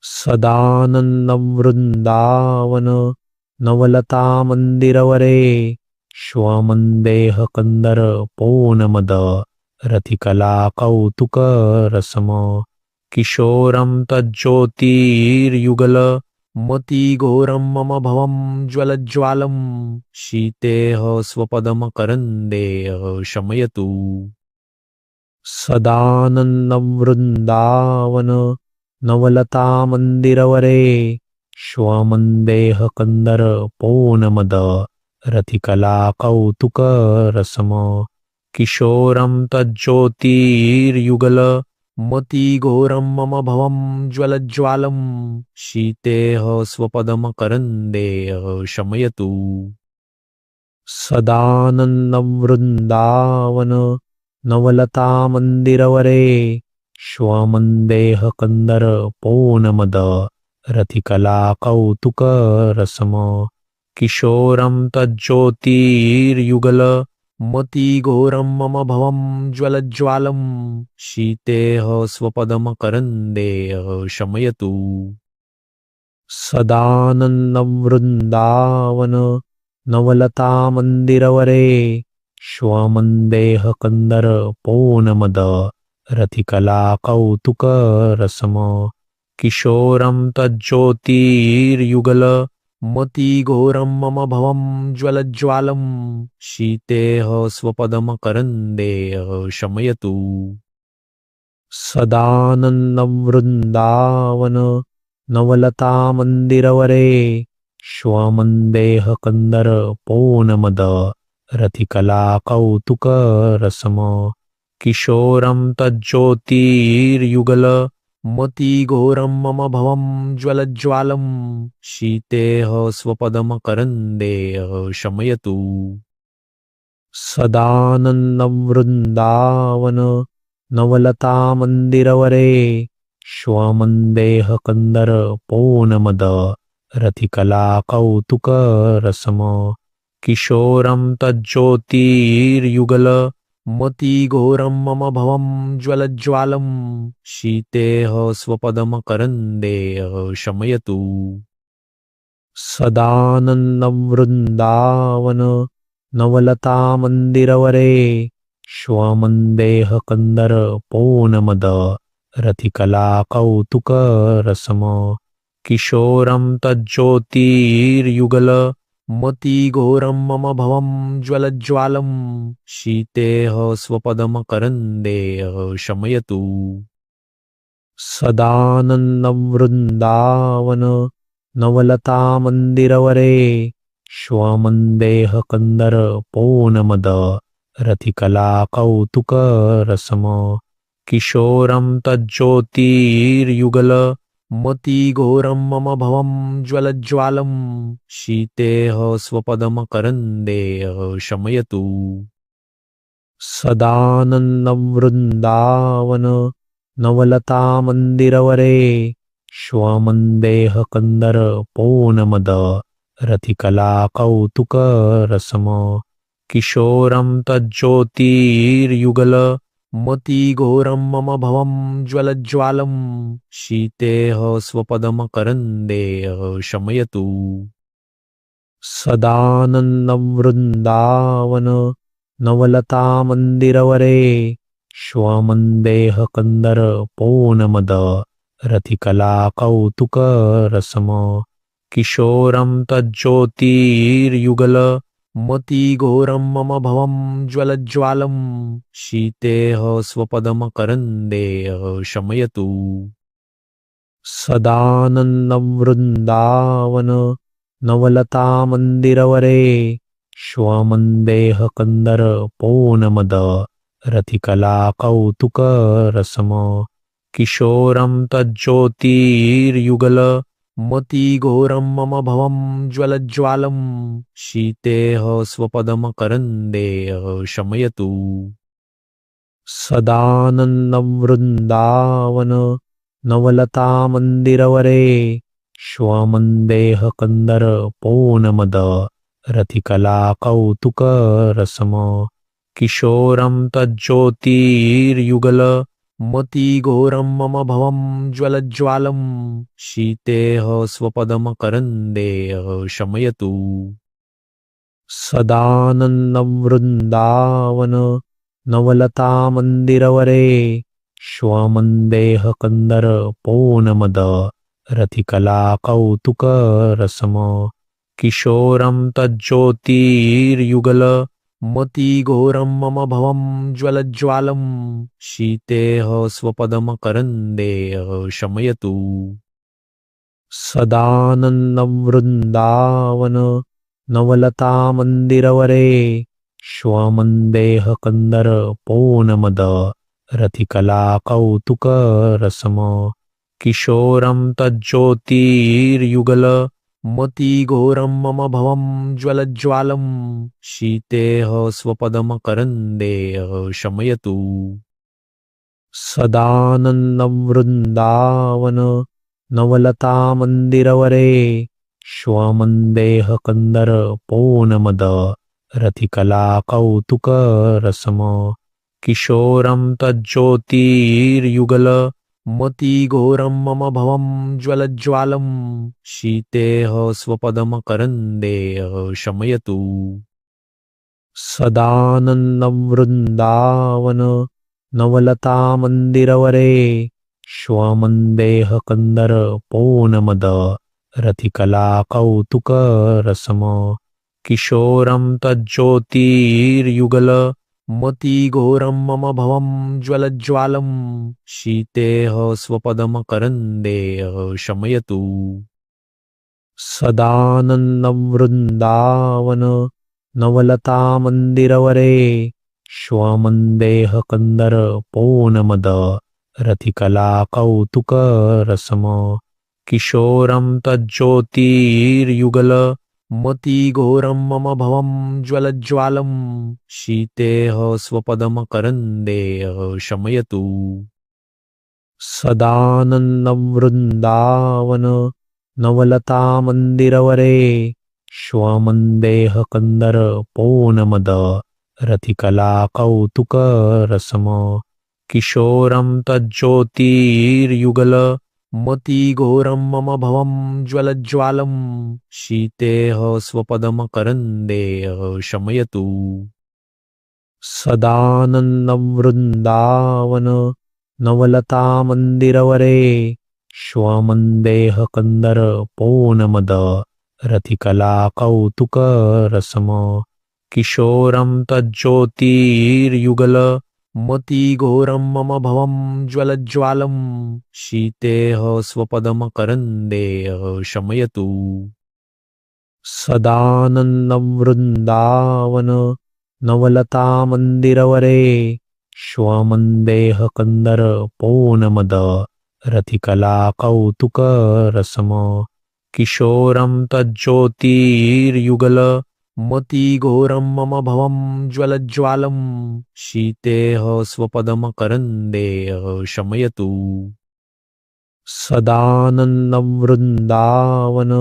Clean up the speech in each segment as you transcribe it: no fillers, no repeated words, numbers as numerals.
सदानंदं वृंदावन नवलतामंदिरवरे श्वमन्देह कंदर पौनमद रतिकला कौतुक रसम किशोरं तज्ज्योतिर्युगल मतिघोरं मम भवं ज्वलज्ज्वालं शीतेह स्वपदमकरन्देह शमयतु सदानंदं वृंदावन नवलतामंदिरवरे श्वमन्देह कंदर पौनमद रतिकला कौतुक रसम किशोरं तज्ज्योतिर्युगल मतिघोरं मम भवं ज्वलज्ज्वालं शीतेह स्वपदमकरन्देह शमयतु सदानंदं वृंदावन नवलतामंदिरवरे श्वमन्देह कंदर पौनमद रतिकला कौतुक रसम किशोरं तज्ज्योतिर्युगल मतिघोरं मम भवं ज्वलज्ज्वालं शीतेह स्वपदमकरन्देह शमयतु सदानंदं वृंदावन नवलतामंदिरवरे श्वमन्देह कंदर पौनमद रतिकला कौतुक रसम किशोरं तज्ज्योतिर्युगल मतिघोरं मम भवं ज्वलज्ज्वालं शीतेह स्वपदमकरन्देह शमयतु सदानंदं वृंदावन नवलतामंदिरवरे श्वमन्देह कंदर पौनमद रतिकला कौतुक रसम किशोरं तज्ज्योतिर्युगल मतिघोरं मम भवं ज्वलज्ज्वालं शीतेह स्वपदमकरन्देह शमयतु सदानंदं वृंदावन नवलतामंदिरवरे श्वमन्देह कंदर पौनमद रतिकला कौतुक रसम किशोरं तज्ज्योतिर्युगल मतिघोरं मम भवं ज्वलज्ज्वालं शीतेह स्वपदमकरन्देह शमयतु सदानंदं वृंदावन नवलतामंदिरवरे श्वमन्देह कंदर पौनमद रतिकला कौतुक रसम किशोरं तज्ज्योतिर्युगल मतिघोरं मम भवं ज्वलज्ज्वालं शीतेह स्वपदमकरन्देह शमयतु सदानंदं वृंदावन नवलतामंदिरवरे श्वमन्देह कंदर पौनमद रतिकला कौतुक रसम किशोरं तज्ज्योतिर्युगल मतिघोरं मम भवं ज्वलज्ज्वालं शीतेह स्वपदमकरन्देह शमयतु सदानंदं वृंदावन नवलतामंदिरवरे श्वमन्देह कंदर पौनमद रतिकला कौतुक रसम किशोरं तज्ज्योतिर्युगल मतिघोरं मम भवं ज्वलज्ज्वालं शीतेह स्वपदमकरन्देह शमयतु सदानंदं वृंदावन नवलतामंदिरवरे श्वमन्देह कंदर पौनमद रतिकला कौतुक रसम किशोरं तज्ज्योतिर्युगल मतिघोरं मम भवं ज्वलज्ज्वालं शीतेह स्वपदमकरन्देह शमयतु सदानंदं वृंदावन नवलतामंदिरवरे श्वमन्देह कंदर पौनमद रतिकला कौतुक रसम किशोरं तज्ज्योतिर्युगल मतिघोरं मम भवं ज्वलज्ज्वालं शीतेह स्वपदमकरन्देह शमयतु सदानंदं वृंदावन नवलतामंदिरवरे श्वमन्देह कंदर पौनमद रतिकला कौतुक रसम किशोरं तज्ज्योतिर्युगल मतिघोरं मम भवं ज्वलज्ज्वालं शीतेह स्वपदमकरन्देह शमयतु सदानन्दं वृन्दावन नवलतामन्दिरवरे श्वमन्देह कंदर पौनमद रतिकला कौतुकरसम किशोरं तज्ज्योतिर्युगल मतिघोरं मम भवं ज्वलज्ज्वालं शीतेह स्वपदमकरन्देह शमयतु सदानन्दं वृन्दावन नवलतामन्दिरवरे श्वमन्देह कंदर पौनमद रतिकला कौतुकरसम किशोरं तज्ज्योतिर्युगल मतिघोरं मम भवं ज्वलज्ज्वालं शीतेह स्वपदमकरन्देह शमयतु सदानन्दं वृन्दावन नवलतामन्दिरवरे श्वमन्देह कंदर पौनमद रतिकला कौतुकरसम किशोरं तज्ज्योतिर्युगल मतिघोरं मम भवं ज्वलज्ज्वालं शीतेह स्वपदमकरन्देह शमयतु सदानन्दं वृन्दावन नवलतामन्दिरवरे श्वमन्देह कंदर पौनमद रतिकला कौतुकरसम किशोरं तज्ज्योतिर्युगल मतिघोरं मम भवं ज्वलज्ज्वालं शीतेह स्वपदमकरन्देह शमयतु सदानन्दं वृन्दावन नवलतामन्दिरवरे श्वमन्देह कंदर पौनमद रतिकला कौतुकरसम किशोरं तज्ज्योतिर्युगल मतिघोरं मम भवं ज्वलज्ज्वालं शीतेह स्वपदमकरन्देह शमयतु सदानन्दं वृन्दावन नवलतामन्दिरवरे श्वमन्देह कंदर पौनमद रतिकला कौतुकरसम किशोरं तज्ज्योतिर्युगल मतिघोरं मम भवं ज्वलज्ज्वालं शीतेह स्वपदमकरन्देह शमयतु सदानन्दं वृन्दावन नवलतामन्दिरवरे श्वमन्देह कंदर पौनमद रतिकला कौतुकरसम किशोरं तज्ज्योतिर्युगल मतिघोरं मम भवं ज्वलज्ज्वालं शीतेह स्वपदमकरन्देह शमयतु सदानन्दं वृन्दावन नवलतामन्दिरवरे श्वमन्देह कंदर पौनमद रतिकला कौतुकरसम किशोरं तज्ज्योतिर्युगल मतिघोरं मम भवं ज्वलज्ज्वालं शीतेह स्वपदमकरन्देह शमयतु सदानन्दं वृन्दावन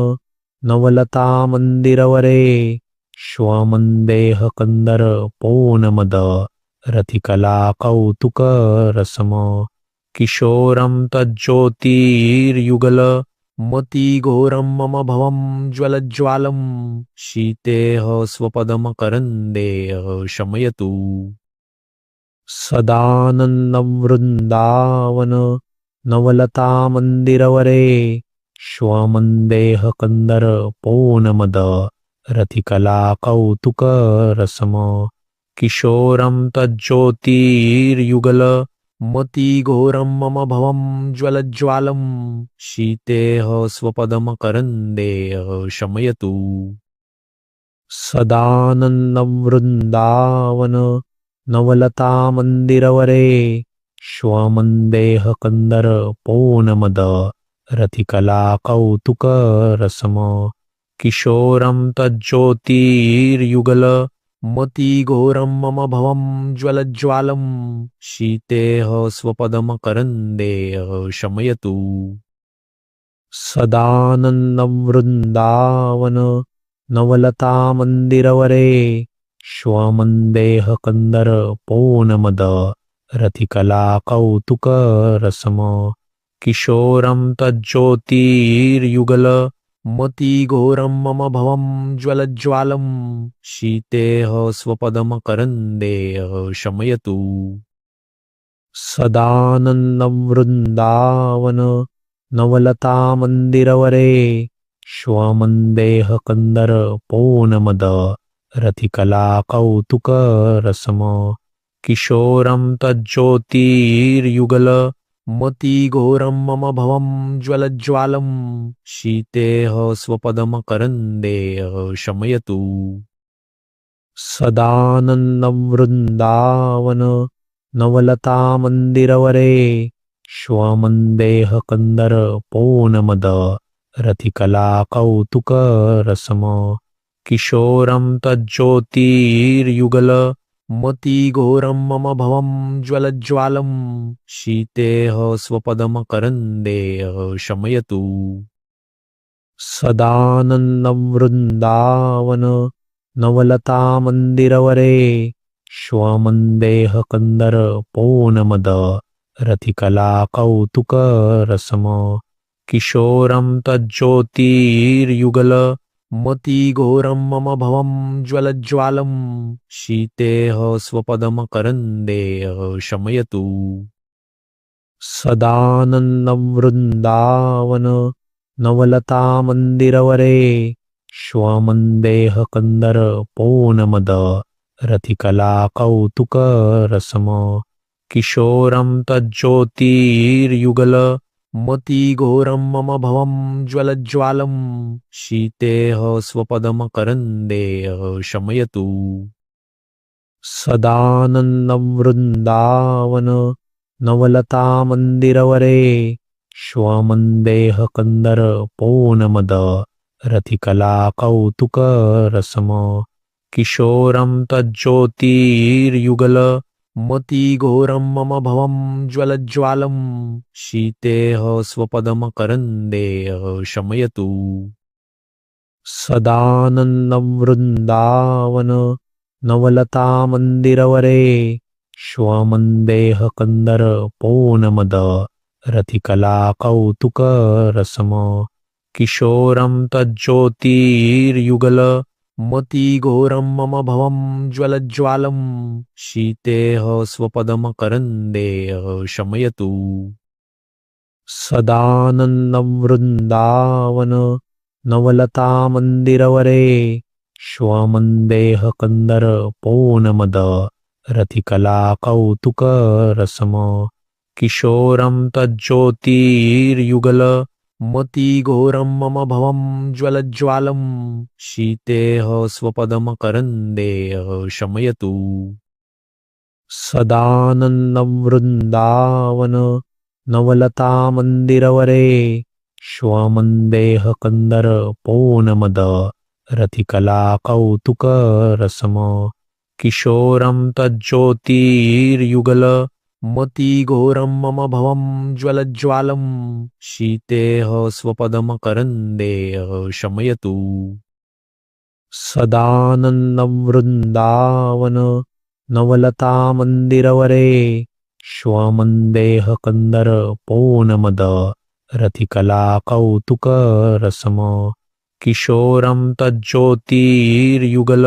नवलतामन्दिरवरे श्वमन्देह कंदर पौनमद रतिकला कौतुकरसम किशोरं तज्ज्योतिर्युगल मतिघोरं मम भवं ज्वलज्ज्वालं शीतेह स्वपदमकरन्देह शमयतु सदानन्दं वृन्दावन नवलतामन्दिरवरे श्वमन्देह कंदर पौनमद रतिकला कौतुकरसम किशोरं तज्ज्योतिर्युगल मतिघोरं मम भवं ज्वलज्ज्वालं शीतेह स्वपदमकरन्देह शमयतु सदानन्दं वृन्दावन नवलतामन्दिरवरे श्वमन्देह कंदर पौनमद रतिकला कौतुकरसम किशोरं तज्ज्योतिर्युगल मतिघोरं मम भवं ज्वलज्ज्वालं शीतेह स्वपदमकरन्देह शमयतु सदानन्दं वृन्दावन नवलतामन्दिरवरे श्वमन्देह कंदर पौनमद रथिकला कौतुक रसम किशोरं तज्ज्योतिर्युगल मतिघोरं मम भवं ज्वलज्ज्वालं शीतेह स्वपदमकरन्देह शमयतु सदानन्दं वृन्दावन नवलतामन्दिरवरे श्वमन्देह कंदर पौनमद रथिकला कौतुक रसम किशोरं तज्ज्योतिर्युगल मतिघोरं मम भवं ज्वलज्ज्वालं शीतेह स्वपदमकरन्देह शमयतु सदानन्दं वृन्दावन नवलतामन्दिरवरे श्वमन्देह कंदर पौनमद रथिकला कौतुक रसम किशोरं तज्ज्योतिर्युगल मतिघोरं मम भवं ज्वलज्ज्वालं शीतेह स्वपदमकरन्देह शमयतु सदानन्दं वृन्दावन नवलतामन्दिरवरे श्वमन्देह कंदर पौनमद रथिकला कौतुक रसम किशोरं तज्ज्योतिर्युगल मतिघोरं मम भवं ज्वलज्ज्वालं शीतेह स्वपदमकरन्देह शमयतु सदानन्दं वृन्दावन नवलतामन्दिरवरे श्वमन्देह कंदर पौनमद रथिकला कौतुक रसम किशोरं तज्ज्योतिर्युगल मतिघोरं मम भवं ज्वलज्ज्वालं शीतेह स्वपदमकरन्देह शमयतु सदानन्दं वृन्दावन नवलतामन्दिरवरे श्वमन्देह कंदर पौनमद रथिकला कौतुक रसम किशोरं तज्ज्योतिर्युगल मतिघोरं मम भवं ज्वलज्ज्वालं शीतेह स्वपदमकरन्देह शमयतु सदानन्दं वृन्दावन नवलतामन्दिरवरे श्वमन्देह कंदर पौनमद रथिकला कौतुक रसम किशोरं तज्ज्योतिर्युगल मतिघोरं मम भवं ज्वलज्ज्वालं शीतेह स्वपदमकरन्देह शमयतु सदानन्दं वृन्दावन नवलतामन्दिरवरे श्वमन्देह कंदर पौनमद रथिकला कौतुक रसम किशोरं तज्ज्योतिर्युगल मतिघोरं मम भवं ज्वलज्ज्वालं शीतेह स्वपदमकरन्देह शमयतु सदानन्दं वृन्दावन नवलतामन्दिरवरे श्वमन्देह कंदर पौनमद रथिकला कौतुक रसम किशोरं तज्ज्योतिर्युगल मतिघोरं मम भवं ज्वलज्ज्वालं शीतेह स्वपदमकरन्देह शमयतु सदानन्दं वृन्दावन नवलतामन्दिरवरे श्वमन्देह कंदर पौनमद रथिकला कौतुक रसम किशोरं तज्ज्योतिर्युगल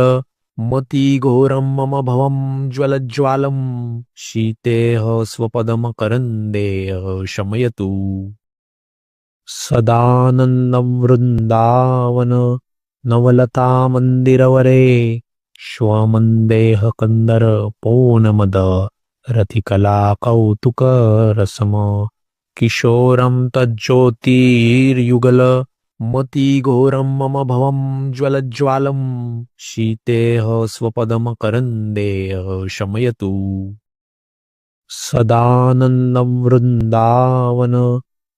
मतिघोरं मम भवं ज्वलज्ज्वालं शीतेह स्वपदमकरन्देह शमयतु सदानन्दं वृन्दावन नवलतामन्दिरवरे श्वमन्देह कंदर पौनमद रथिकला कौतुक रसम किशोरं तज्ज्योतिर्युगल मतिघोरं मम भवं ज्वलज्ज्वालं शीतेह स्वपदमकरन्देह शमयतु सदानन्दं वृन्दावन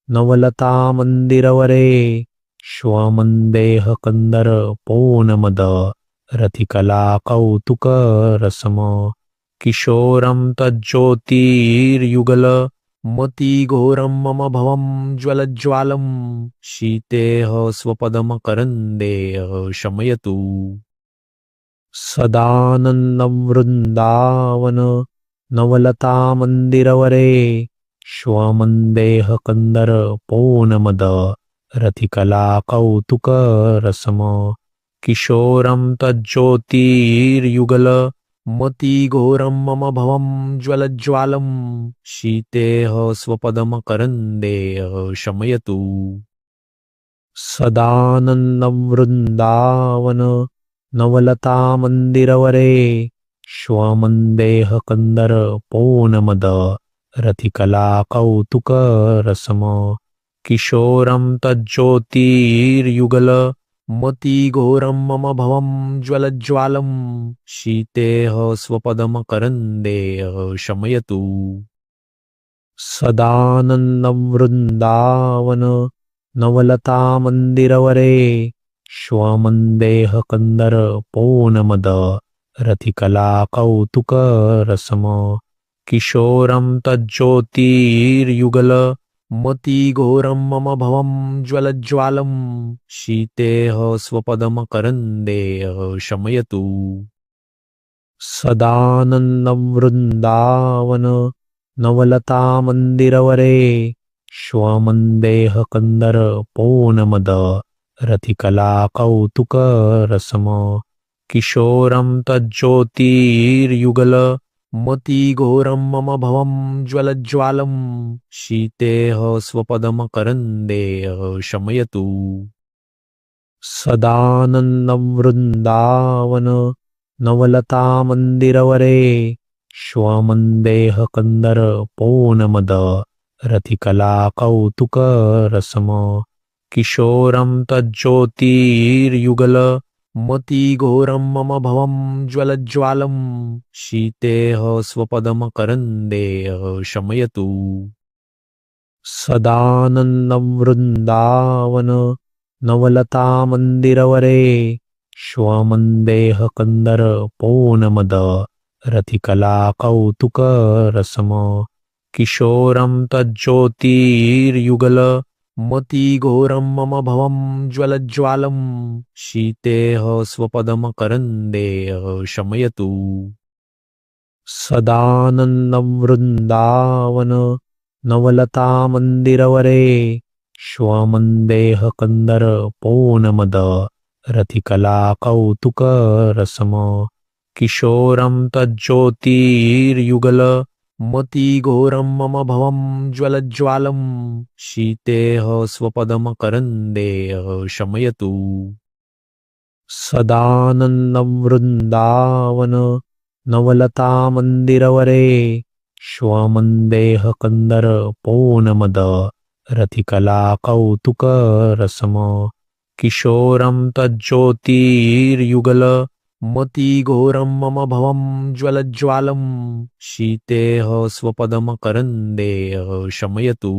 नवलतामन्दिरवरे श्वमन्देह कंदर पौनमद रथिकला कौतुक रसम किशोरं तज्ज्योतिर्युगल मतिघोरं मम भवं ज्वलज्ज्वालं शीतेह स्वपदमकरन्देह शमयतु सदानन्दं वृन्दावन नवलता मंदिरवरे श्वमन्देह कंदर पौनमद रतिकला कौतुक रसम किशोरं तज्ज्योतिर्युगल मतिघोरं मम भवं ज्वलज्ज्वालं शीतेह स्वपदमकरन्देह शमयतु सदानन्दं वृन्दावन नवलता मंदिरवरे श्वमन्देह कंदर पौनमद रतिकला कौतुक रसम किशोरं तज्ज्योतिर्युगल मतिघोरं मम भवं ज्वलज्ज्वालं शीतेह स्वपदमकरन्देह शमयतु सदानन्दं वृन्दावन नवलता मंदिरवरे श्वमन्देह कंदर पौनमद रतिकला कौतुक रसम किशोरं तज्ज्योतिर्युगल मतिघोरं मम भवं ज्वलज्ज्वालं शीतेह स्वपदमकरन्देह शमयतु सदानन्दं वृन्दावन नवलता मंदिरवरे श्वमन्देह कंदर पौनमद रतिकला कौतुक रसम किशोरं तज्ज्योतिर्युगल मतिघोरं मम भवं ज्वलज्ज्वालं शीतेह स्वपदमकरन्देह शमयतु सदानन्दं वृन्दावन नवलता मंदिरवरे श्वमन्देह कंदर पौनमद रतिकला कौतुक रसम किशोरं तज्ज्योतिर्युगल मतिघोरं मम भवं ज्वलज्ज्वालं शीतेह स्वपदमकरन्देह शमयतु सदानन्दं वृन्दावन नवलता मंदिरवरे श्वमन्देह कंदर पौनमद रतिकला कौतुक रसम किशोरं तज्ज्योतिर्युगल मतिघोरं मम भवं ज्वलज्ज्वालं शीतेह स्वपदमकरन्देह शमयतु सदानन्दं वृन्दावन नवलता मंदिरवरे श्वमन्देह कंदर पौनमद रतिकला कौतुक रसम किशोरं तज्ज्योतिर्युगल मतिघोरं मम भवं ज्वलज्ज्वालं शीतेह स्वपदमकरन्देह शमयतु सदानन्दं वृन्दावन नवलता मंदिरवरे श्वमन्देह कंदर पौनमद रतिकला कौतुक रसम किशोरं तज्ज्योतिर्युगल मतिघोरं मम भवं ज्वलज्ज्वालं शीतेह स्वपदमकरन्देह शमयतु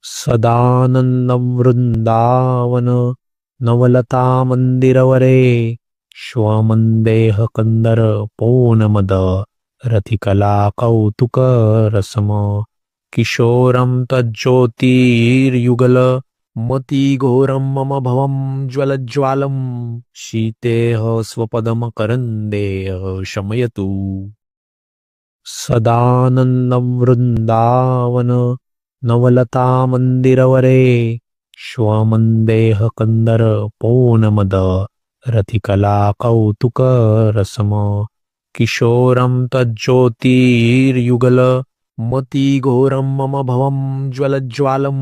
सदानन्दं वृन्दावन नवलता मंदिरवरे श्वमन्देह कंदर पौनमद रतिकला कौतुक रसम किशोरं तज्ज्योतिर्युगल मतिघोरं मम भवं ज्वलज्ज्वालं शीतेह स्वपदमकरन्देह शमयतु सदानन्दं वृन्दावन नवलता मंदिरवरे श्वमन्देह कंदर पौनमद रतिकला कौतुक रसम किशोरं तज्ज्योतिर्युगल मतिघोरं मम भवं ज्वलज्ज्वालं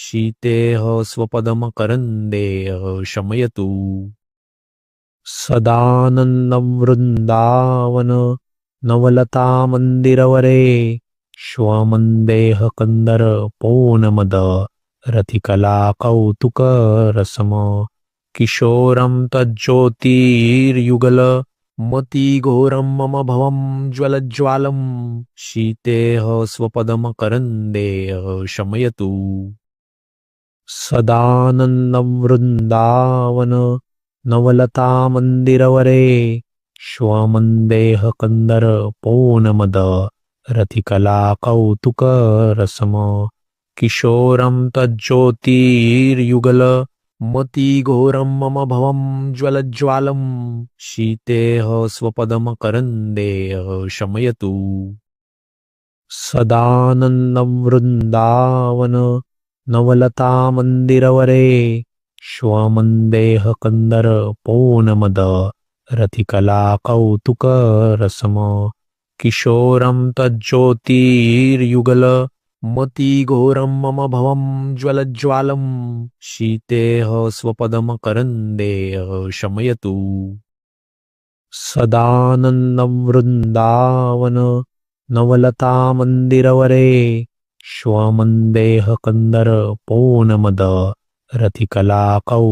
शीतेह स्वपदमकरन्देह शमयतु सदानन्दं वृन्दावन नवलता मंदिरवरे श्वमन्देह कंदर पौनमद रतिकला कौतुक रसम किशोरं तज्ज्योतिर्युगल मतिघोरं मम भवं ज्वलज्ज्वालं शीतेह स्वपदमकरन्देह शमयतु सदानन्दं वृन्दावन नवलता मंदिरवरे श्वमन्देह कंदर पौनमद रतिकला कौतुक रसम किशोरं तज्ज्योतिर्युगल मतिघोरं मम भवं ज्वलज्ज्वालं शीतेह स्वपदमकरन्देह शमयतु सदानन्दं वृन्दावन नवलतामन्दिरवरे श्वमन्देह कन्दर पौनमद रथिकलाकौतुकरसम किशोरं तज्ज्योतिर्युगल मतिघोरं मम भवं ज्वलज्ज्वालं शीतेह स्वपदमकरन्देह शमयतु सदानन्दं वृन्दावन नवलतामन्दिरवरे श्वमन्देह कन्दर पौनमद रथिकलाकौतुकरसम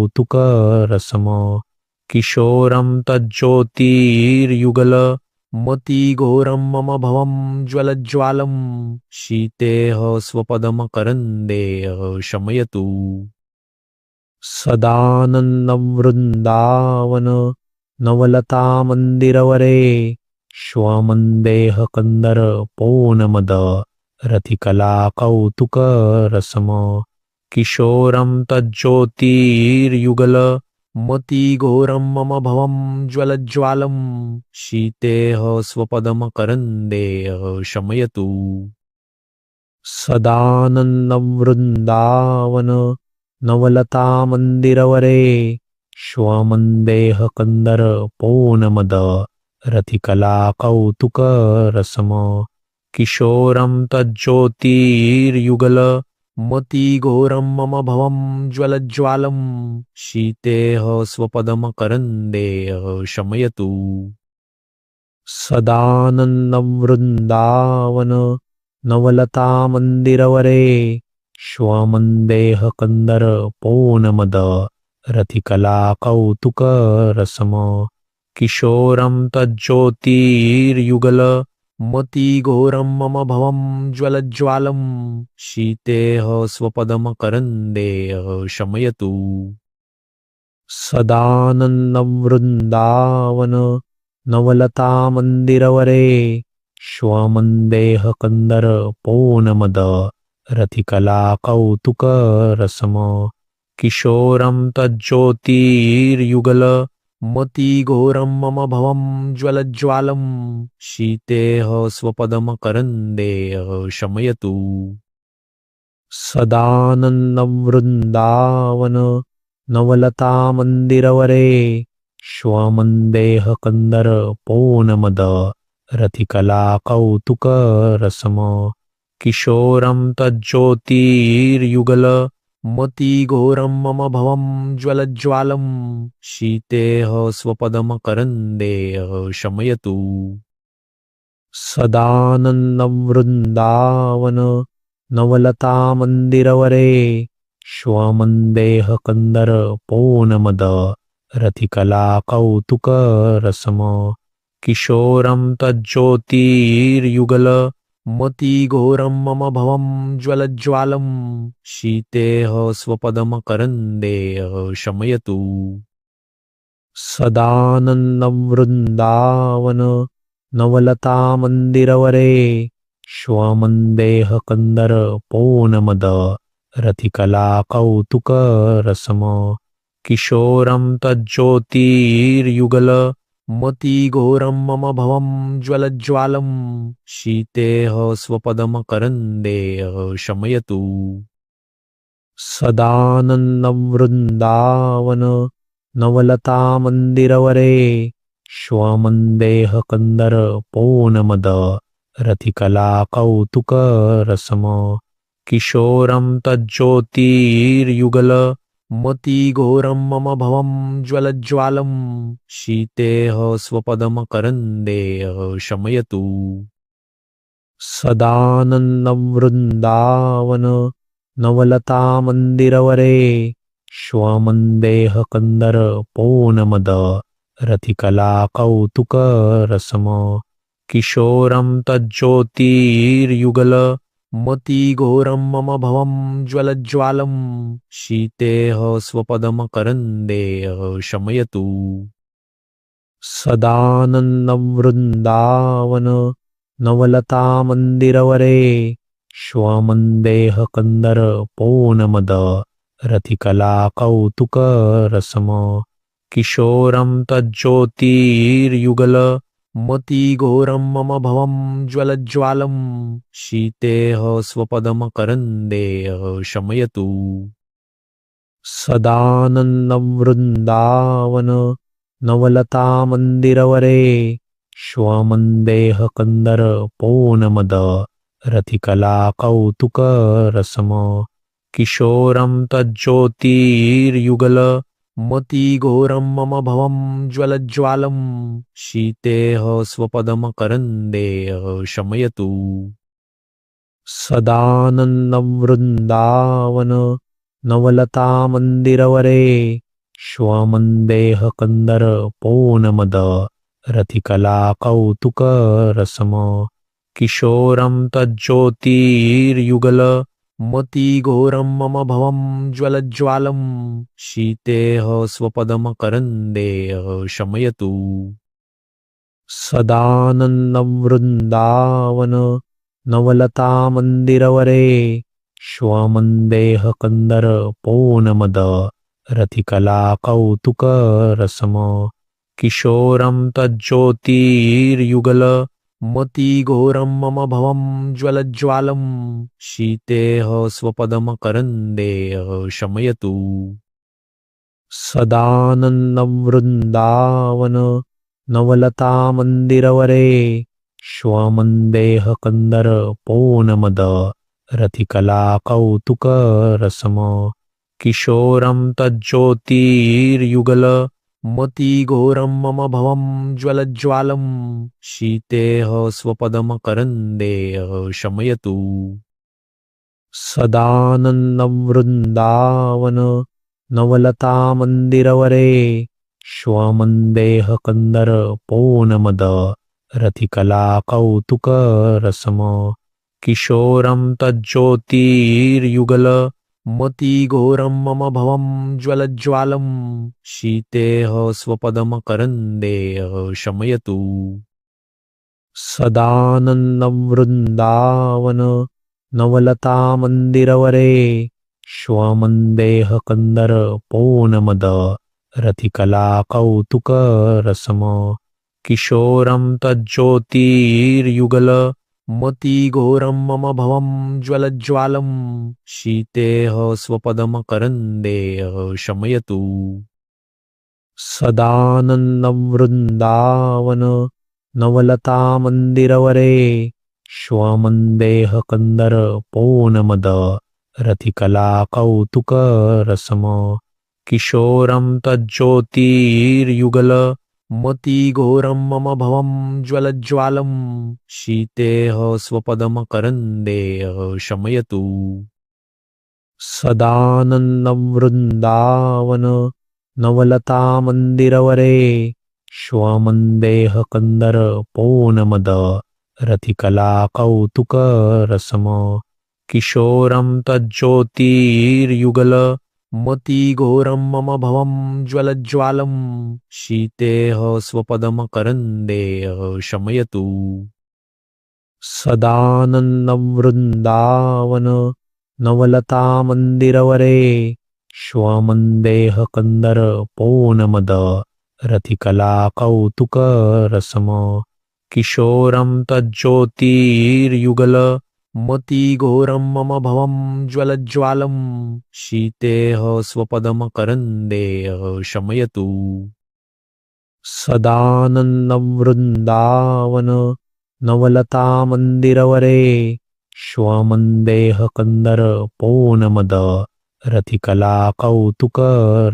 किशोरं तज्ज्योतिर्युगल मतिघोरं मम भवं ज्वलज्ज्वालं शीतेह स्वपदमकरन्देह शमयतु सदानन्दं वृन्दावन नवलतामन्दिरवरे श्वमन्देह कन्दर पौनमद रथिकलाकौतुकरसम किशोरं तज्ज्योतिर्युगल मतिघोरं मम भवं ज्वलज्ज्वालं शीतेह स्वपदमकरन्देह शमयतु सदानन्दं वृन्दावन नवलतामन्दिरवरे श्वमन्देह कन्दर पौनमद रथिकलाकौतुकरसम किशोरं तज्ज्योतिर्युगल मतिघोरं मम भवं ज्वलज्ज्वालं शीतेह स्वपदमकरन्देह शमयतु सदानन्दं वृन्दावन नवलतामन्दिरवरे श्वमन्देह कन्दर पौनमद रथिकलाकौतुकरसम किशोरं तज्ज्योतिर्युगल मतिघोरं मम भवं ज्वलज्ज्वालं शीतेह स्वपदमकरन्देह शमयतु सदानन्दं वृन्दावन नवलतामन्दिरवरे श्वमन्देह कन्दर पौनमद रथिकलाकौतुकरसम किशोरं तज्ज्योतिर्युगल मतिघोरं मम भवं ज्वलज्ज्वालं शीतेह स्वपदमकरन्देह शमयतु सदानन्दं वृन्दावन नवलतामन्दिरवरे श्वमन्देह कन्दर पौनमद रथिकलाकौतुकरसम किशोरं तज्ज्योतिर्युगल मतिघोरं मम भवं ज्वलज्ज्वालं शीतेह स्वपदमकरन्देह शमयतु सदानन्दं वृन्दावन नवलतामन्दिरवरे श्वमन्देह कन्दर पौनमद रथिकलाकौतुकरसम किशोरं तज्ज्योतिर्युगल मतिघोरं मम भवं ज्वलज्ज्वालं शीतेह स्वपदमकरन्देह शमयतु सदानन्दं वृन्दावन नवलतामन्दिरवरे श्वमन्देह कन्दर पौनमद रथिकलाकौतुकरसम किशोरं तज्ज्योतिर्युगल मतिघोरं मम भवं ज्वलज्ज्वालं शीतेह स्वपदमकरन्देह शमयतु सदानन्दं वृन्दावन नवलतामन्दिरवरे श्वमन्देह कन्दर पौनमद रथिकलाकौतुकरसम किशोरं तज्ज्योतिर्युगल मतिघोरं मम भवं ज्वलज्ज्वालं शीतेह स्वपदमकरन्देह शमयतु सदानन्दं वृन्दावन नवलतामन्दिरवरे श्वमन्देह कन्दर पौनमद रथिकलाकौतुकरसम किशोरं तज्ज्योतिर्युगल मतिघोरं मम भवं ज्वलज्ज्वालं शीतेह स्वपदमकरन्देह शमयतु सदानन्दं वृन्दावन नवलतामन्दिरवरे श्वमन्देह कन्दर पौनमद रथिकला कौतुक रसम किशोरं तज्ज्योतिर्युगल मतिघोरं मम भवं ज्वलज्ज्वालं शीतेह स्वपदमकरन्देह शमयतु सदानन्दं वृन्दावन नवलतामन्दिरवरे श्वमन्देह कंदर पौनमद रथिकला कौतुक रसम किशोरं तज्ज्योतिर्युगल मतिघोरं मम भवं ज्वलज्ज्वालं शीतेह स्वपदमकरन्देह शमयतु सदानन्दं वृन्दावन नवलतामन्दिरवरे श्वमन्देह कंदर पौनमद रथिकला कौतुक रसम किशोरं तज्ज्योतिर्युगल मतिघोरं मम भवं ज्वलज्ज्वालं शीतेह स्वपदमकरन्देह शमयतु सदानन्दं वृन्दावन नवलतामन्दिरवरे श्वमन्देह कंदर पौनमद रथिकला कौतुक रसम किशोरं तज्ज्योतिर्युगल मतिघोरं मम भवं ज्वलज्ज्वालं शीतेह स्वपदमकरन्देह शमयतु सदानन्दं वृन्दावन नवलतामन्दिरवरे श्वमन्देह कंदर पौनमद रथिकला कौतुक रसम किशोरं तज्ज्योतिर्युगल मतिघोरं मम भवं ज्वलज्ज्वालं शीतेह स्वपदमकरन्देह शमयतु सदानन्दं वृन्दावन नवलतामन्दिरवरे श्वमन्देह कंदर पौनमद रथिकला कौतुक रसम किशोरं तज्ज्योतिर्युगल मतिघोरं मम भवं ज्वलज्ज्वालं शीतेह स्वपदमकरन्देह शमयतु सदानन्दं वृन्दावन नवलतामन्दिरवरे श्वमन्देह कंदर पौनमद रथिकला कौतुक रसम किशोरं तज्ज्योतिर्युगल मतिघोरं मम भवं ज्वलज्ज्वालं शीतेह स्वपदमकरन्देह शमयतु सदानन्दं वृन्दावन नवलतामन्दिरवरे श्वमन्देह कंदर पौनमद रथिकला कौतुक रसम किशोरं तज्ज्योतिर्युगल मतिघोरं मम भवं ज्वलज्ज्वालं शीतेह स्वपदमकरन्देह शमयतु सदानन्दं वृन्दावन नवलतामन्दिरवरे श्वमन्देह कंदर पौनमद रथिकला कौतुक रसम किशोरं तज्ज्योतिर्युगल मतिघोरं मम भवं ज्वलज्ज्वालं शीतेह स्वपदमकरन्देह शमयतु सदानन्दं वृन्दावन नवलतामन्दिरवरे श्वमन्देह कंदर पौनमद रथिकला कौतुक रसम किशोरं तज्ज्योतिर्युगल मतिघोरं मम भवं ज्वलज्ज्वालं शीतेह स्वपदमकरन्देह शमयतु सदानन्दं वृन्दावन नवलतामन्दिरवरे श्वमन्देह कंदर पौनमद रथिकला कौतुक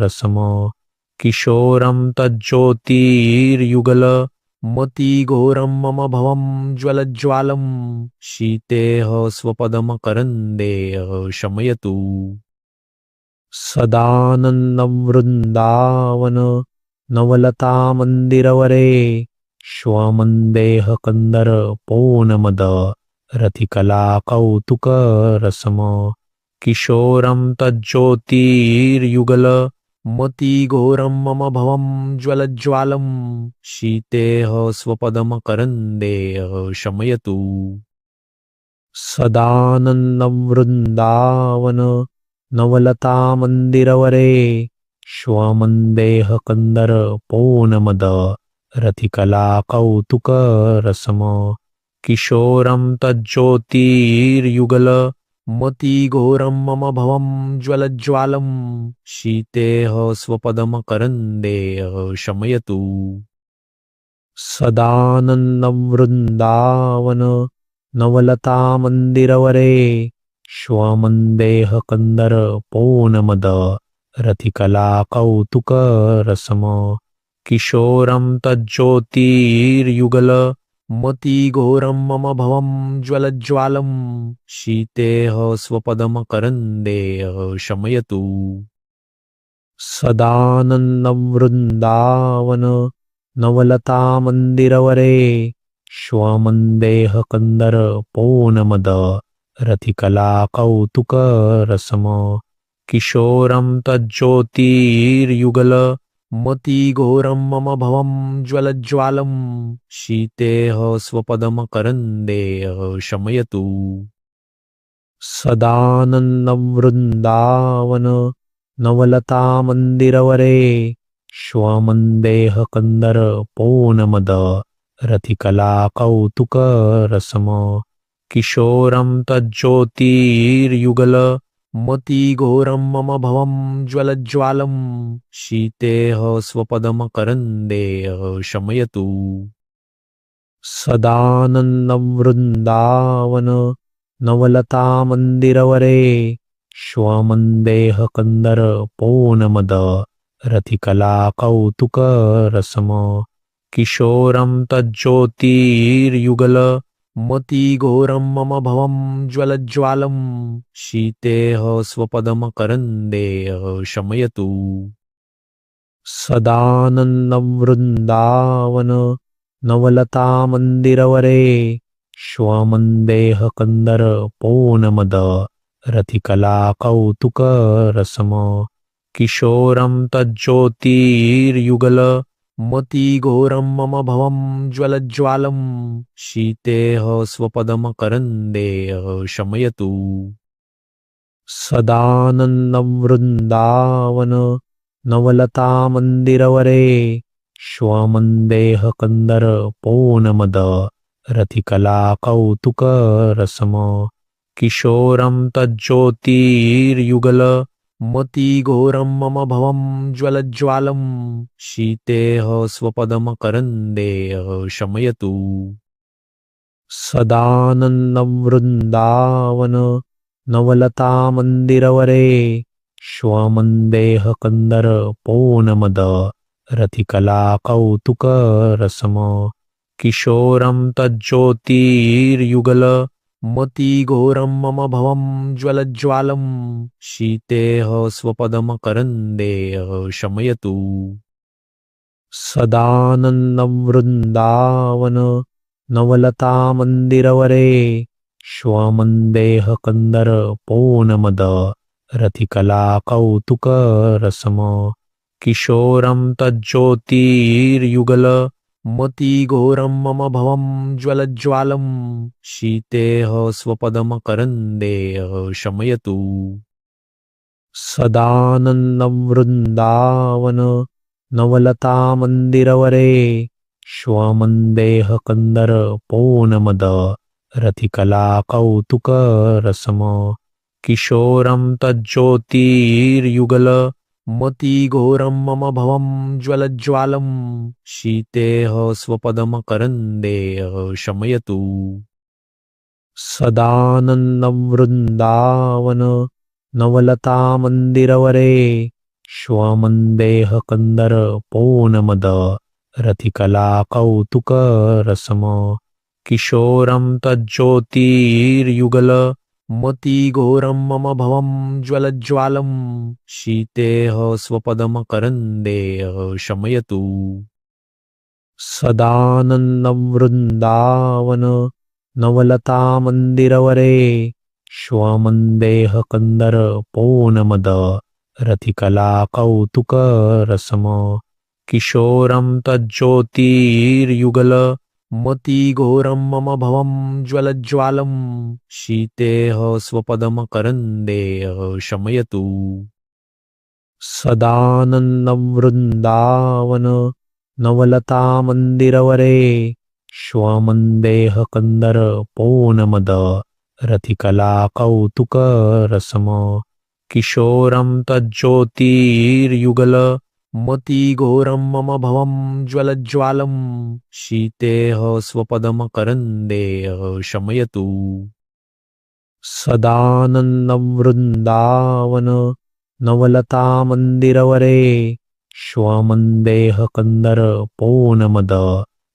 रसम किशोरं तज्ज्योतिर्युगल मतिघोरं मम भवं ज्वलज्ज्वालं शीतेह स्वपदमकरन्देह शमयतु सदानन्दं वृन्दावन नवलतामन्दिरवरे श्वमन्देह कंदर पौनमद रथिकला कौतुक रसम किशोरं तज्ज्योतिर्युगल मतिघोरं मम भवं ज्वलज्ज्वालं शीतेह स्वपदमकरन्देह शमयतु सदानन्दं वृन्दावन नवलता मंदिरवरे श्वमन्देह कंदर पौनमद रथिकला कौतुक रसम किशोरं तज्ज्योतिर्युगल मतिघोरं मम भवं ज्वलज्ज्वालं शीतेह स्वपदमकरन्देह शमयतु सदानन्दं वृन्दावन नवलता मंदिरवरे श्वमन्देह कंदर पौनमद रथिकला कौतुक रसम किशोरं तज्ज्योतिर्युगल मतिघोरं मम भवं ज्वलज्ज्वालं शीतेह स्वपदमकरन्देह शमयतु सदानन्दं वृन्दावन नवलता मंदिरवरे श्वमन्देह कंदर पौनमद रथिकला कौतुक रसम किशोरं तज्ज्योतिर्युगल मतिघोरं मम भवं ज्वलज्ज्वालं शीतेह स्वपदमकरन्देह शमयतु सदानन्दं वृन्दावन नवलता मंदिरवरे श्वमन्देह कंदर पौनमद रथिकला कौतुक रसम किशोरं तज्ज्योतिर्युगल मतिघोरं मम भवं ज्वलज्ज्वालं शीतेह स्वपदमकरन्देह शमयतु सदानन्दं वृन्दावन नवलता मंदिरवरे श्वमन्देह कंदर पौनमद रथिकला कौतुक रसम किशोरं तज्ज्योतिर्युगल मतिघोरं मम भवं ज्वलज्ज्वालं शीतेह स्वपदमकरन्देह शमयतु सदानन्दं वृन्दावन नवलता मंदिरवरे श्वमन्देह कंदर पौनमद रथिकला कौतुक रसम किशोरं तज्ज्योतिर्युगल मतिघोरं मम भवं ज्वलज्ज्वालं शीतेह स्वपदमकरन्देह शमयतु सदानन्दं वृन्दावन नवलता मंदिरवरे श्वमन्देह कंदर पौनमद रथिकला कौतुक रसम किशोरं तज्ज्योतिर्युगल मतिघोरं मम भवं ज्वलज्ज्वालं शीतेह स्वपदमकरन्देह शमयतु सदानन्दं वृन्दावन नवलता मंदिरवरे श्वमन्देह कंदर पौनमद रथिकला कौतुक रसम किशोरं तज्ज्योतिर्युगल मतिघोरं मम भवं ज्वलज्ज्वालं शीतेह स्वपदमकरन्देह शमयतु सदानन्दं वृन्दावन नवलता मंदिरवरे श्वमन्देह कंदर पौनमद रथिकला कौतुक रसम किशोरं तज्ज्योतिर्युगल मतिघोरं मम भवं ज्वलज्ज्वालं शीतेह स्वपदमकरन्देह शमयतु सदानन्दं वृन्दावन नवलता मंदिरवरे श्वमन्देह कंदर पौनमद रथिकला कौतुक रसम किशोरं तज्ज्योतिर्युगल मतिघोरं मम भवं ज्वलज्ज्वालं शीतेह स्वपदमकरन्देह शमयतु सदानन्दं वृन्दावन नवलता मंदिरवरे श्वमन्देह कंदर पौनमद रथिकला कौतुक रसम किशोरं तज्ज्योतिर्युगल मतिघोरं मम भवं ज्वलज्ज्वालं शीतेह स्वपदमकरन्देह शमयतु सदानन्दं वृन्दावन नवलता मंदिरवरे श्वमन्देह कंदर पौनमद रथिकला कौतुक रसम किशोरं तज्ज्योतिर्युगल मतिघोरं मम भवं ज्वलज्ज्वालं शीतेह स्वपदमकरन्देह शमयतु सदानन्दं वृन्दावन नवलतामन्दिरवरे श्वमन्देह कंदर पौनमद रथिकला कौतुकरसम किशोरं तज्ज्योतिर्युगल मतिघोरं मम भवं ज्वलज्ज्वालं शीतेह स्वपदमकरन्देह शमयतु सदानन्दं वृन्दावन नवलतामन्दिरवरे श्वमन्देह कंदर पौनमद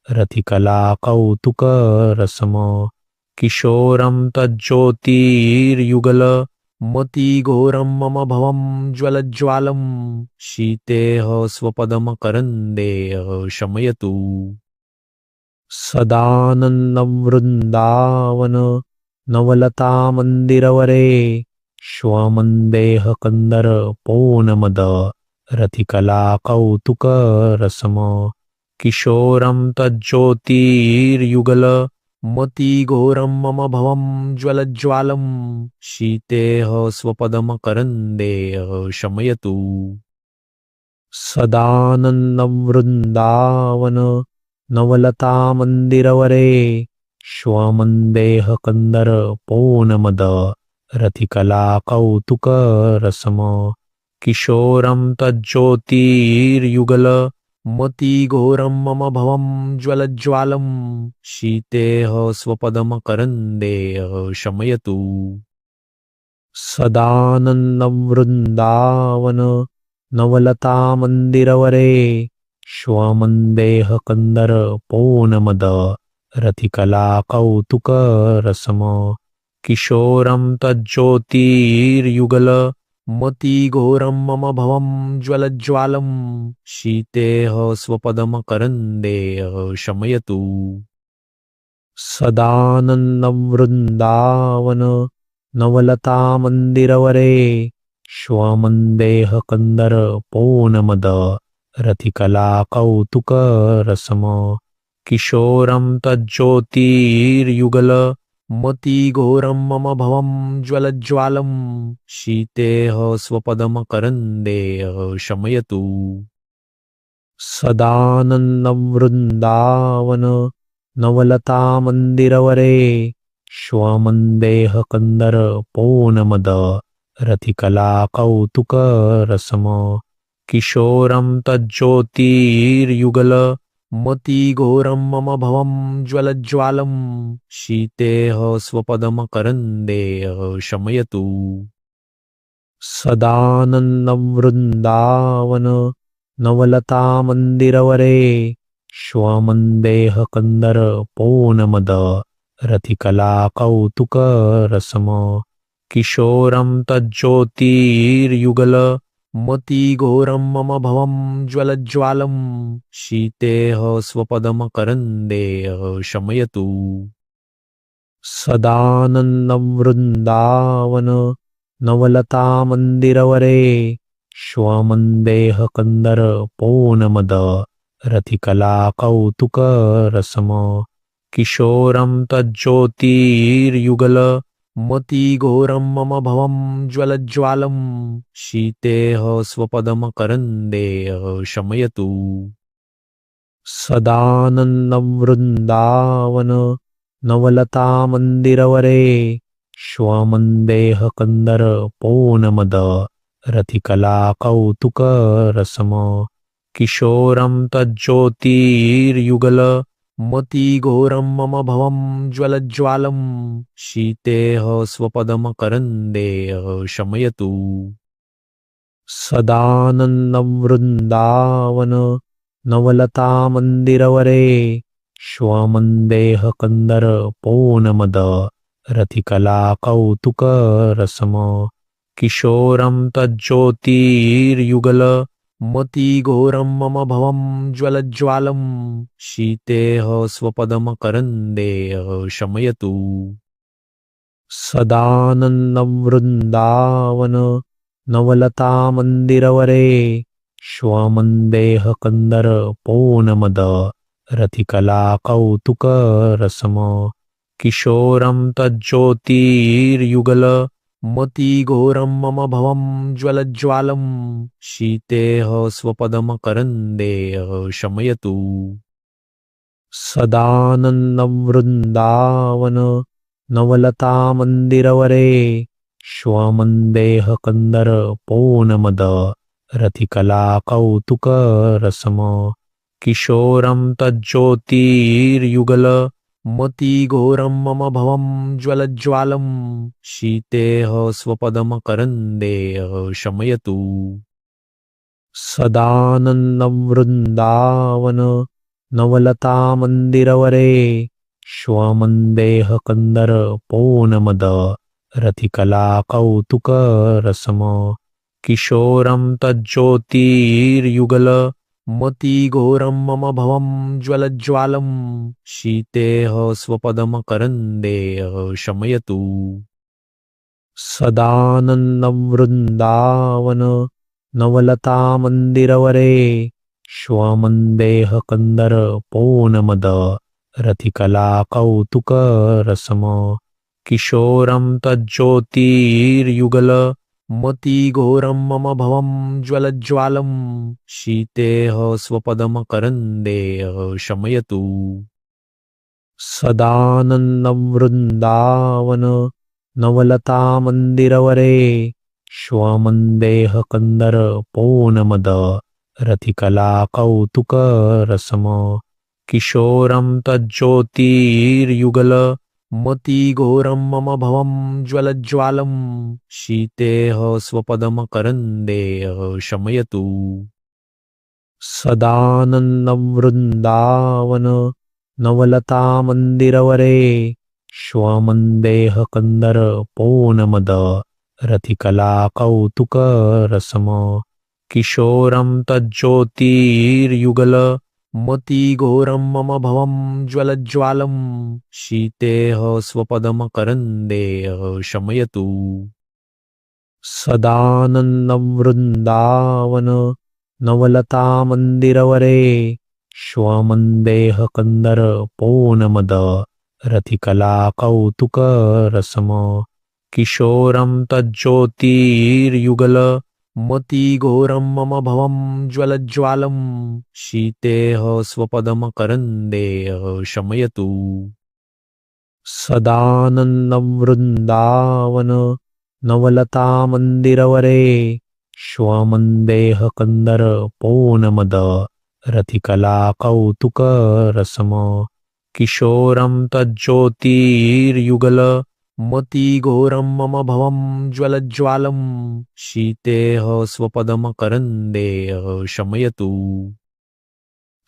रथिकला कौतुकरसम किशोरं तज्ज्योतिर्युगल मतिघोरं मम भवं ज्वलज्ज्वालं शीतेह स्वपदमकरन्देह शमयतु सदानन्दं वृन्दावन नवलतामन्दिरवरे श्वमन्देह कंदर पौनमद रथिकला कौतुकरसम किशोरं तज्ज्योतिर्युगल मतिघोरं मम भवं ज्वलज्ज्वालं शीतेह स्वपदमकरन्देह शमयतु सदानन्दं वृन्दावन नवलतामन्दिरवरे श्वमन्देह कंदर पौनमद रथिकला कौतुकरसम किशोरं तज्ज्योतिर्युगल मतिघोरं मम भवं ज्वलज्ज्वालं शीतेह स्वपदमकरन्देह शमयतु सदानन्दं वृन्दावन नवलतामन्दिरवरे श्वमन्देह कंदर पौनमद रथिकला कौतुकरसम किशोरं तज्ज्योतिर्युगल मतिघोरं मम भवं ज्वलज्ज्वालं शीतेह स्वपदमकरन्देह शमयतु सदानन्दं वृन्दावन नवलतामन्दिरवरे श्वमन्देह कंदर पौनमद रथिकला कौतुकरसम किशोरं तज्ज्योतिर्युगल मतिघोरं मम भवं ज्वलज्ज्वालं शीतेह स्वपदमकरन्देह शमयतु सदानन्दं वृन्दावन नवलतामन्दिरवरे श्वमन्देह कंदर पौनमद रथिकला कौतुकरसम किशोरं तज्ज्योतिर्युगल मतिघोरं मम भवं ज्वलज्ज्वालं शीतेह स्वपदमकरन्देह शमयतु सदानन्दं वृन्दावन नवलतामन्दिरवरे श्वमन्देह कंदर पौनमद रथिकला कौतुकरसम किशोरं तज्ज्योतिर्युगल मतिघोरं मम भवं ज्वलज्ज्वालं शीतेह स्वपदमकरन्देह शमयतु सदानन्दं वृन्दावन नवलतामन्दिरवरे श्वमन्देह कंदर पौनमद रथिकला कौतुकरसम किशोरं तज्ज्योतिर्युगल मतिघोरं मम भवं ज्वलज्ज्वालं शीतेह स्वपदमकरन्देह शमयतु सदानन्दं वृन्दावन नवलतामन्दिरवरे श्वमन्देह कंदर पौनमद रथिकला कौतुकरसम किशोरं तज्ज्योतिर्युगल मतिघोरं मम भवं ज्वलज्ज्वालं शीतेह स्वपदमकरन्देह शमयतु सदानन्दं वृन्दावन नवलतामन्दिरवरे श्वमन्देह कंदर पौनमद रथिकला कौतुकरसम किशोरं तज्ज्योतिर्युगल मतिघोरं मम भवं ज्वलज्ज्वालं शीतेह स्वपदमकरन्देह शमयतु सदानन्दं वृन्दावन नवलतामन्दिरवरे श्वमन्देह कंदर पौनमद रथिकला कौतुक रसम किशोरं तज्ज्योतिर्युगल मतिघोरं मम भवं ज्वलज्ज्वालं शीतेह स्वपदमकरन्देह शमयतु सदानन्दं वृन्दावन नवलतामन्दिरवरे श्वमन्देह कंदर पौनमद रथिकला कौतुक रसम किशोरं तज्ज्योतिर्युगल मतिघोरं मम भवं ज्वलज्ज्वालं शीतेह स्वपदमकरन्देह शमयतु सदानन्दं वृन्दावन नवलतामन्दिरवरे श्वमन्देह कंदर पौनमद रथिकला कौतुक रसम किशोरं तज्ज्योतिर्युगल मतिघोरं मम भवं ज्वलज्ज्वालं शीतेह स्वपदमकरन्देह शमयतु सदानन्दं वृन्दावन नवलतामन्दिरवरे श्वमन्देह कंदर पौनमद रथिकला कौतुक रसम किशोरं तज्ज्योतिर्युगल मतिघोरं मम भवं ज्वलज्ज्वालं शीतेह स्वपदमकरन्देह शमयतु सदानन्दं वृन्दावन नवलतामन्दिरवरे श्वमन्देह कंदर पौनमद रथिकला कौतुक रसम किशोरं तज्ज्योतिर्युगल मतिघोरं मम भवं ज्वलज्ज्वालं शीतेह स्वपदमकरन्देह शमयतु सदानन्दं वृन्दावन नवलतामन्दिरवरे श्वमन्देह कंदर पौनमद रथिकला कौतुक रसम किशोरं तज्ज्योतिर्युगल मतिघोरं मम भवं ज्वलज्ज्वालं शीतेह स्वपदमकरन्देह शमयतु सदानन्दं वृन्दावन नवलतामन्दिरवरे श्वमन्देह कंदर पौनमद रथिकला कौतुक रसम किशोरं तज्ज्योतिर्युगल मतिघोरं मम भवं ज्वलज्ज्वालं शीतेह स्वपदमकरन्देह शमयतु सदानन्दं वृन्दावन नवलतामन्दिरवरे श्वमन्देह कंदर पौनमद रथिकला कौतुक रसम किशोरं तज्ज्योतिर्युगल मतिघोरं मम भवं ज्वलज्ज्वालं शीतेह स्वपदमकरन्देह शमयतु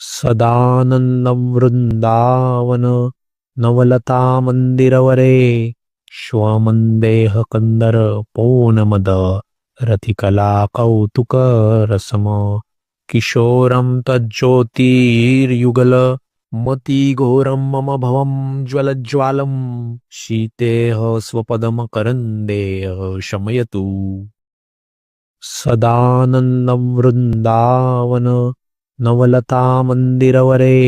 सदानन्दं वृन्दावन नवलतामन्दिरवरे श्वमन्देह कंदर पौनमद रथिकला कौतुक रसम किशोरं तज्ज्योतिर्युगल मतिघोरं मम भवं ज्वलज्ज्वालं शीतेह स्वपदमकरन्देह शमयतु सदानन्दं वृन्दावन नवलतामन्दिरवरे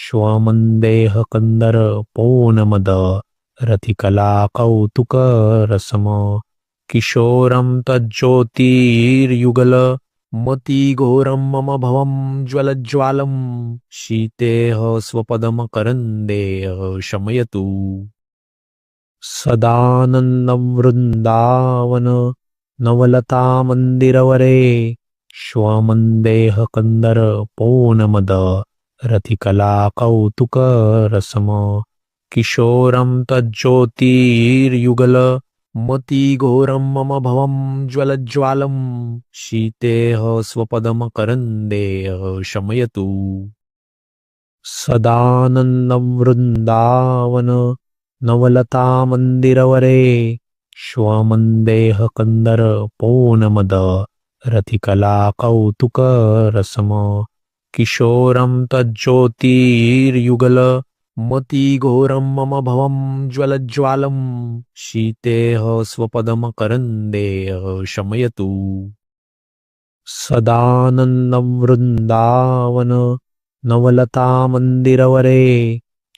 श्वमन्देह कंदर पौनमद रथिकला कौतुक रसम किशोरं तज्ज्योतिर्युगल मतिघोरं मम भवं ज्वलज्ज्वालं शीतेह स्वपदमकरन्देह शमयतु सदानन्दं वृन्दावन नवलतामन्दिरवरे श्वमन्देह कंदर पौनमद रथिकला कौतुक रसम किशोरं तज्ज्योतिर्युगल मतिघोरं मम भवं ज्वलज्ज्वालं शीतेह स्वपदमकरन्देह शमयतु सदानन्दं वृन्दावन नवलतामन्दिरवरे श्वमन्देह कंदर पौनमद रथिकला कौतुक रसम किशोरं तज्ज्योतिर्युगल मतिघोरं मम भवं ज्वलज्ज्वालं शीतेह स्वपदमकरन्देह शमयतु सदानन्दं वृन्दावन नवलतामन्दिरवरे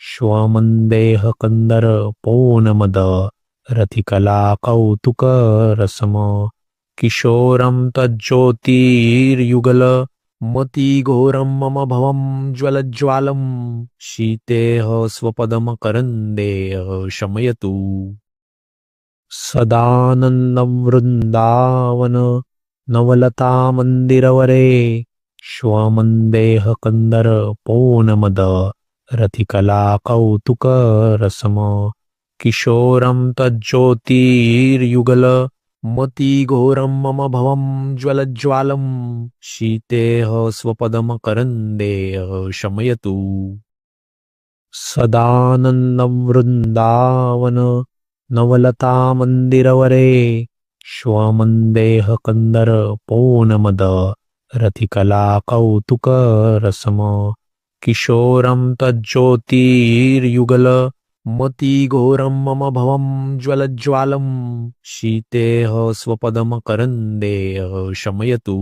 श्वमन्देह कंदर पौनमद रथिकलाकौतुकरसम किशोरं तज्ज्योतिर्युगल मतिघोरं मम भवं ज्वलज्ज्वालं शीतेह स्वपदमकरन्देह शमयतु सदानन्दं वृन्दावन नवलतामन्दिरवरे श्वमन्देह कंदर पौनमद रथिकलाकौतुकरसम किशोरं तज्ज्योतिर्युगल मतिघोरं मम भवं ज्वलज्ज्वालं शीतेह स्वपदमकरन्देह शमयतु सदानन्दं वृन्दावन नवलतामन्दिरवरे श्वमन्देह कंदर पौनमद रथिकलाकौतुकरसम किशोरं तज्ज्योतिर्युगल मतिघोरं मम भवं ज्वलज्ज्वालं शीतेह स्वपदमकरन्देह शमयतु